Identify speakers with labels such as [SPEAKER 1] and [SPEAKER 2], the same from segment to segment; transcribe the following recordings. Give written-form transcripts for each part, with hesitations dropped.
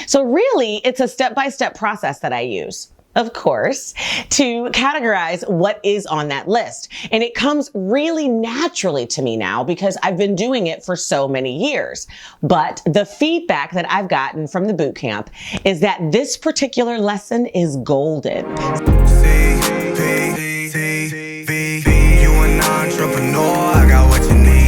[SPEAKER 1] So really, it's a step-by-step process that I use, of course, to categorize what is on that list. And it comes really naturally to me now because I've been doing it for so many years. But the feedback that I've gotten from the boot camp is that this particular lesson is golden.
[SPEAKER 2] You an entrepreneur, I got what you need.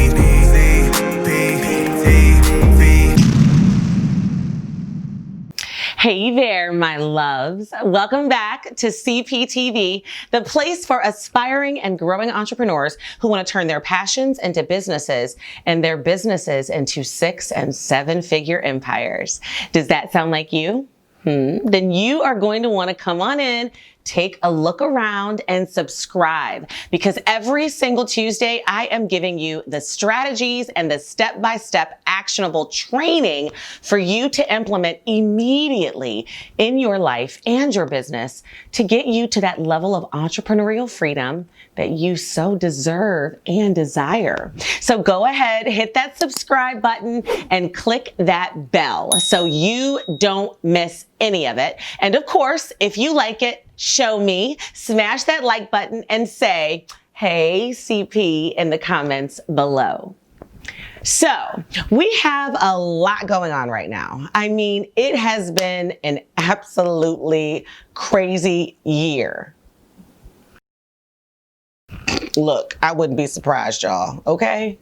[SPEAKER 1] Hey there, my loves. Welcome back to CPTV, the place for aspiring and growing entrepreneurs who want to turn their passions into businesses and their businesses into 6- and 7-figure empires. Does that sound like you? Then you are going to want to come on in, take a look around, and subscribe, because every single Tuesday I am giving you the strategies and the step-by-step actionable training for you to implement immediately in your life and your business to get you to that level of entrepreneurial freedom that you so deserve and desire. So go ahead, hit that subscribe button and click that bell so you don't miss any of it. And of course, if you like it, show me, smash that like button and say, hey, CP in the comments below. So we have a lot going on right now. I mean, it has been an absolutely crazy year. Look, I wouldn't be surprised, y'all, okay?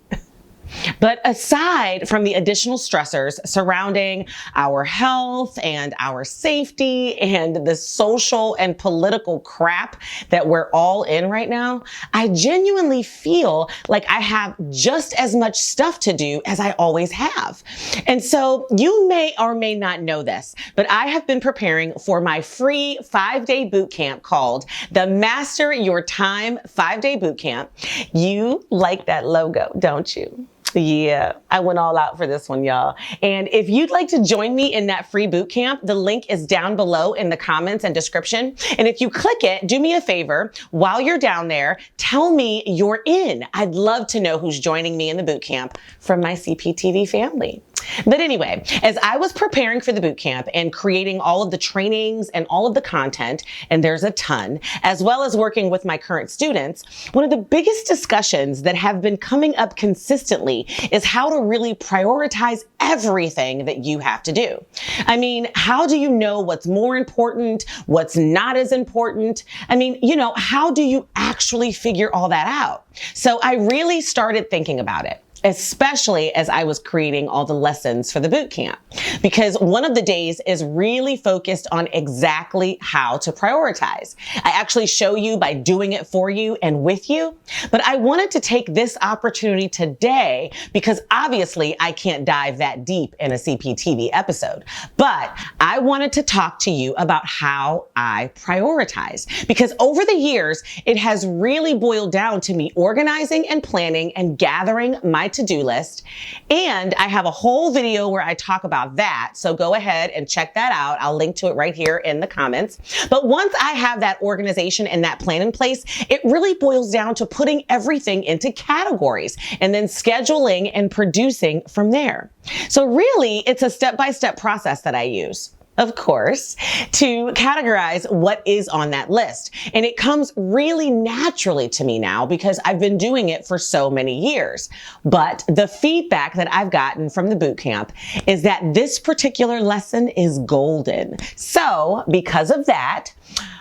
[SPEAKER 1] But aside from the additional stressors surrounding our health and our safety and the social and political crap that we're all in right now, I genuinely feel like I have just as much stuff to do as I always have. And so you may or may not know this, but I have been preparing for my free 5-day boot camp called the Master Your Time 5-Day Boot Camp. You like that logo, don't you? Yeah, I went all out for this one, y'all. And if you'd like to join me in that free boot camp, the link is down below in the comments and description. And if you click it, do me a favor, while you're down there, tell me you're in. I'd love to know who's joining me in the boot camp from my CPTV family. But anyway, as I was preparing for the boot camp and creating all of the trainings and all of the content, and there's a ton, as well as working with my current students, one of the biggest discussions that have been coming up consistently is how to really prioritize everything that you have to do. I mean, how do you know what's more important, what's not as important? I mean, how do you actually figure all that out? So I really started thinking about it, especially as I was creating all the lessons for the boot camp, because one of the days is really focused on exactly how to prioritize. I actually show you by doing it for you and with you, but I wanted to take this opportunity today because obviously I can't dive that deep in a CPTV episode, but I wanted to talk to you about how I prioritize, because over the years, it has really boiled down to me organizing and planning and gathering my to-do list. And I have a whole video where I talk about that. So go ahead and check that out. I'll link to it right here in the comments. But once I have that organization and that plan in place, it really boils down to putting everything into categories and then scheduling and producing from there. So really, it's a step-by-step process that I use, of course, to categorize what is on that list. And it comes really naturally to me now because I've been doing it for so many years. But the feedback that I've gotten from the boot camp is that this particular lesson is golden. So because of that,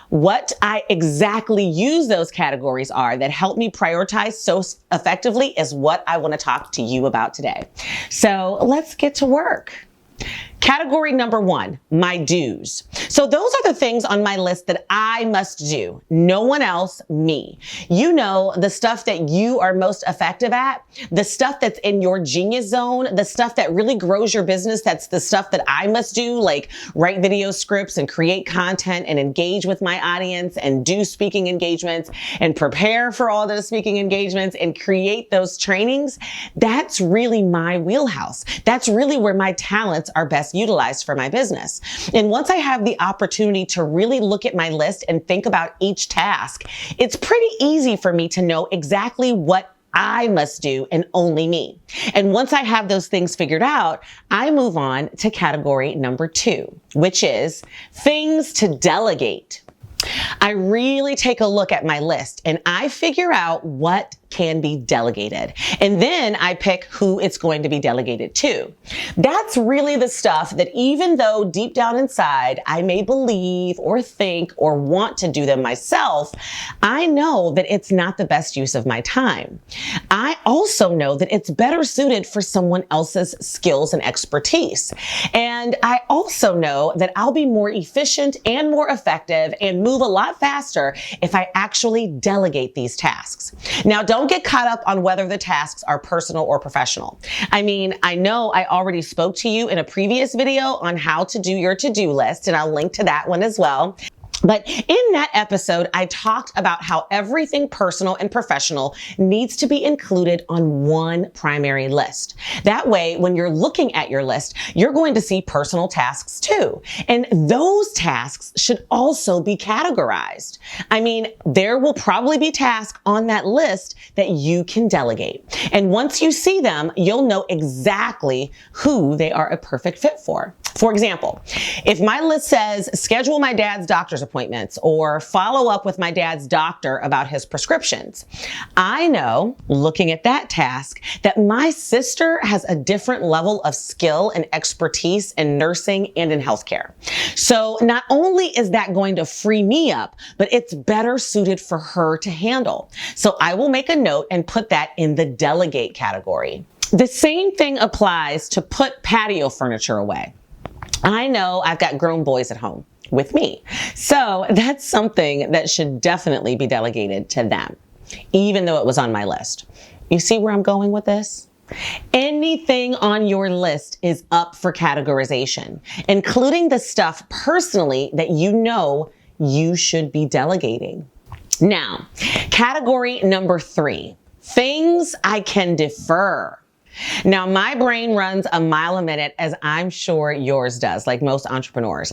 [SPEAKER 1] what I exactly use those categories are that help me prioritize so effectively is what I want to talk to you about today. So let's get to work. Category number 1, my dues. So those are the things on my list that I must do. No one else, me. You know, the stuff that you are most effective at, the stuff that's in your genius zone, the stuff that really grows your business. That's the stuff that I must do, like write video scripts and create content and engage with my audience and do speaking engagements and prepare for all those speaking engagements and create those trainings. That's really my wheelhouse. That's really where my talents are best utilized for my business. And once I have the opportunity to really look at my list and think about each task, it's pretty easy for me to know exactly what I must do and only me. And once I have those things figured out, I move on to category number 2, which is things to delegate. I really take a look at my list and I figure out what can be delegated. And then I pick who it's going to be delegated to. That's really the stuff that even though deep down inside I may believe or think or want to do them myself, I know that it's not the best use of my time. I also know that it's better suited for someone else's skills and expertise. And I also know that I'll be more efficient and more effective and move a lot faster if I actually delegate these tasks. Now, don't get caught up on whether the tasks are personal or professional. I mean, I know I already spoke to you in a previous video on how to do your to-do list, and I'll link to that one as well. But in that episode, I talked about how everything personal and professional needs to be included on one primary list. That way, when you're looking at your list, you're going to see personal tasks too. And those tasks should also be categorized. I mean, there will probably be tasks on that list that you can delegate. And once you see them, you'll know exactly who they are a perfect fit for. For example, if my list says schedule my dad's doctor's appointments or follow up with my dad's doctor about his prescriptions, I know, looking at that task, that my sister has a different level of skill and expertise in nursing and in healthcare. So not only is that going to free me up, but it's better suited for her to handle. So I will make a note and put that in the delegate category. The same thing applies to put patio furniture away. I know I've got grown boys at home with me. So that's something that should definitely be delegated to them, even though it was on my list. You see where I'm going with this? Anything on your list is up for categorization, including the stuff personally that you know you should be delegating. Now, category number 3, things I can defer. Now, my brain runs a mile a minute, as I'm sure yours does, like most entrepreneurs.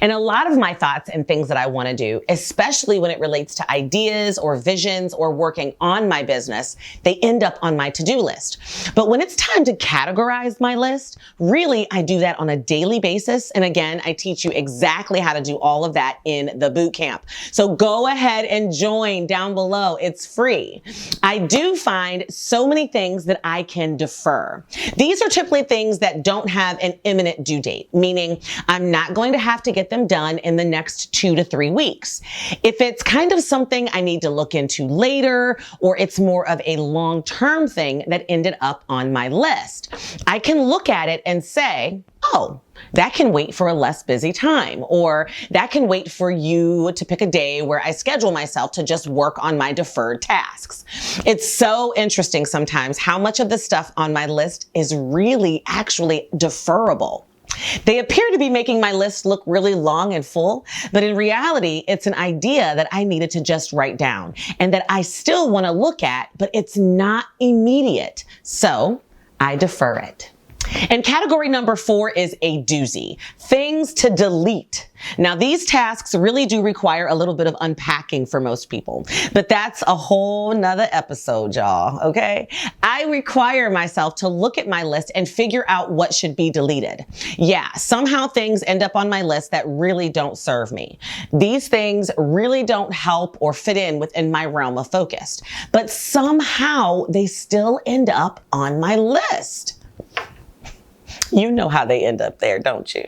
[SPEAKER 1] And a lot of my thoughts and things that I want to do, especially when it relates to ideas or visions or working on my business, they end up on my to-do list. But when it's time to categorize my list, really, I do that on a daily basis. And again, I teach you exactly how to do all of that in the boot camp. So go ahead and join down below. It's free. I do find so many things that I can defer. These are typically things that don't have an imminent due date, meaning I'm not going to have to get them done in the next 2 to 3 weeks. If it's kind of something I need to look into later, or it's more of a long-term thing that ended up on my list, I can look at it and say, oh, that can wait for a less busy time, or that can wait for you to pick a day where I schedule myself to just work on my deferred tasks. It's so interesting sometimes how much of the stuff on my list is really actually deferrable. They appear to be making my list look really long and full, but in reality, it's an idea that I needed to just write down and that I still want to look at, but it's not immediate. So I defer it. And category number 4 is a doozy, things to delete. Now, these tasks really do require a little bit of unpacking for most people, but that's a whole nother episode, y'all, okay? I require myself to look at my list and figure out what should be deleted. Yeah, somehow things end up on my list that really don't serve me. These things really don't help or fit in within my realm of focus, but somehow they still end up on my list. You know how they end up there, don't you?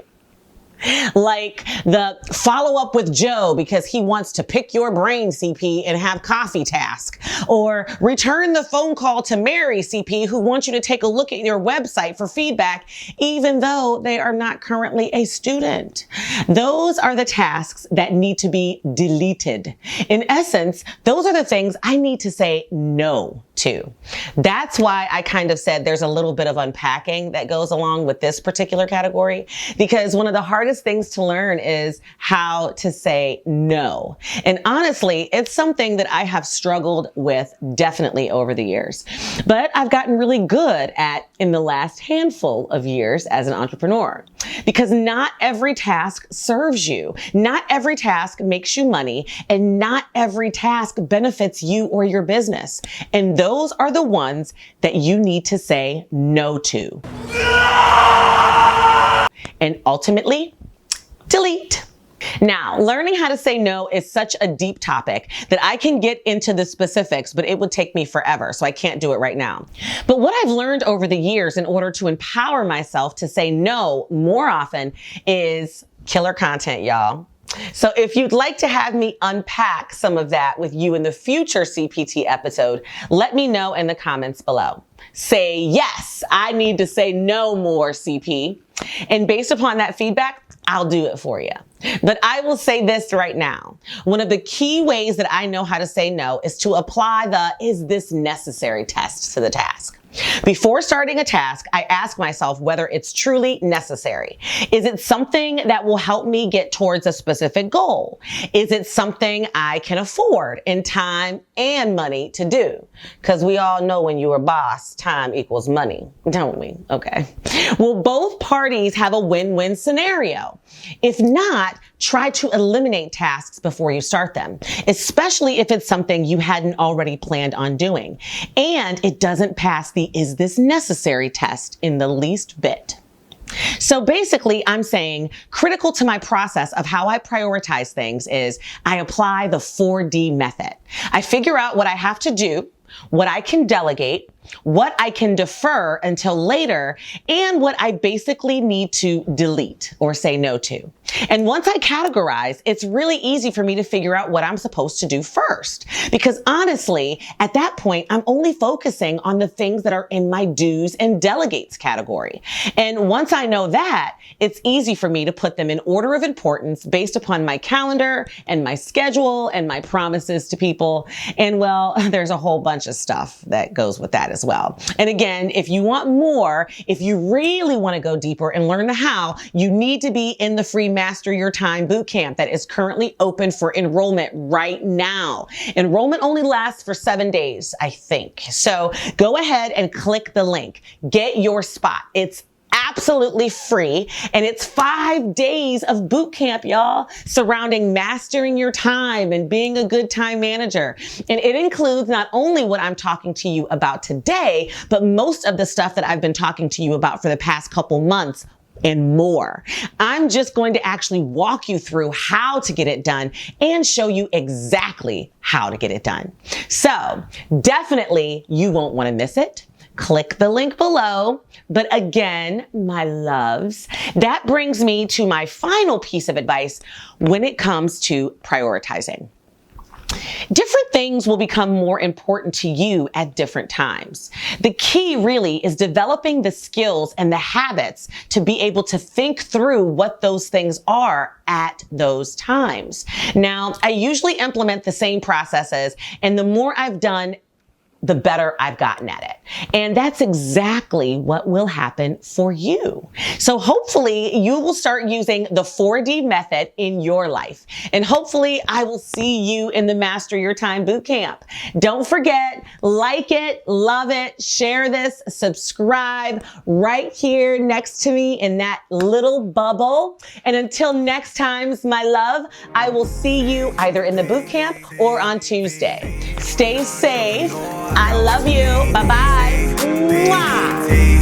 [SPEAKER 1] Like the follow up with Joe because he wants to pick your brain, CP, and have coffee task. Or return the phone call to Mary, CP, who wants you to take a look at your website for feedback, even though they are not currently a student. Those are the tasks that need to be deleted. In essence, those are the things I need to say no to. That's why I kind of said there's a little bit of unpacking that goes along with this particular category, because one of the hardest hardest things to learn is how to say no. And honestly, it's something that I have struggled with definitely over the years. But I've gotten really good at in the last handful of years as an entrepreneur. Because not every task serves you. Not every task makes you money, and not every task benefits you or your business. And those are the ones that you need to say no to. And ultimately, delete. Now, learning how to say no is such a deep topic that I can get into the specifics, but it would take me forever, so I can't do it right now. But what I've learned over the years in order to empower myself to say no more often is killer content, y'all. So if you'd like to have me unpack some of that with you in the future CPT episode, let me know in the comments below. Say, yes, I need to say no more, CP. And based upon that feedback, I'll do it for you. But I will say this right now. One of the key ways that I know how to say no is to apply the "is this necessary" test to the task. Before starting a task, I ask myself whether it's truly necessary. Is it something that will help me get towards a specific goal? Is it something I can afford in time and money to do? Because we all know when you're a boss, time equals money, don't we? Okay. Will both parties have a win-win scenario? If not, try to eliminate tasks before you start them, especially if it's something you hadn't already planned on doing. And it doesn't pass the "is this necessary" test in the least bit. So basically, I'm saying critical to my process of how I prioritize things is I apply the 4D method. I figure out what I have to do, what I can delegate, what I can defer until later, and what I basically need to delete or say no to. And once I categorize, it's really easy for me to figure out what I'm supposed to do first. Because honestly, at that point, I'm only focusing on the things that are in my do's and delegates category. And once I know that, it's easy for me to put them in order of importance based upon my calendar and my schedule and my promises to people. And well, there's a whole bunch of stuff that goes with that as well. And again, if you want more, if you really want to go deeper and learn the how, you need to be in the free Master Your Time Bootcamp that is currently open for enrollment right now. Enrollment only lasts for 7 days, I think. So go ahead and click the link. Get your spot. It's absolutely free, and it's 5 days of boot camp, y'all, surrounding mastering your time and being a good time manager. And it includes not only what I'm talking to you about today, but most of the stuff that I've been talking to you about for the past couple months and more. I'm just going to actually walk you through how to get it done and show you exactly how to get it done. So definitely you won't want to miss it. Click the link below. But again, my loves, that brings me to my final piece of advice when it comes to prioritizing. Different things will become more important to you at different times. The key really is developing the skills and the habits to be able to think through what those things are at those times. Now, I usually implement the same processes, and the more I've done, the better I've gotten at it. And that's exactly what will happen for you. So hopefully you will start using the 4D method in your life. And hopefully I will see you in the Master Your Time Bootcamp. Don't forget, like it, love it, share this, subscribe right here next to me in that little bubble. And until next time, my love, I will see you either in the bootcamp or on Tuesday. Stay safe. I love you. Bye-bye. Mwah.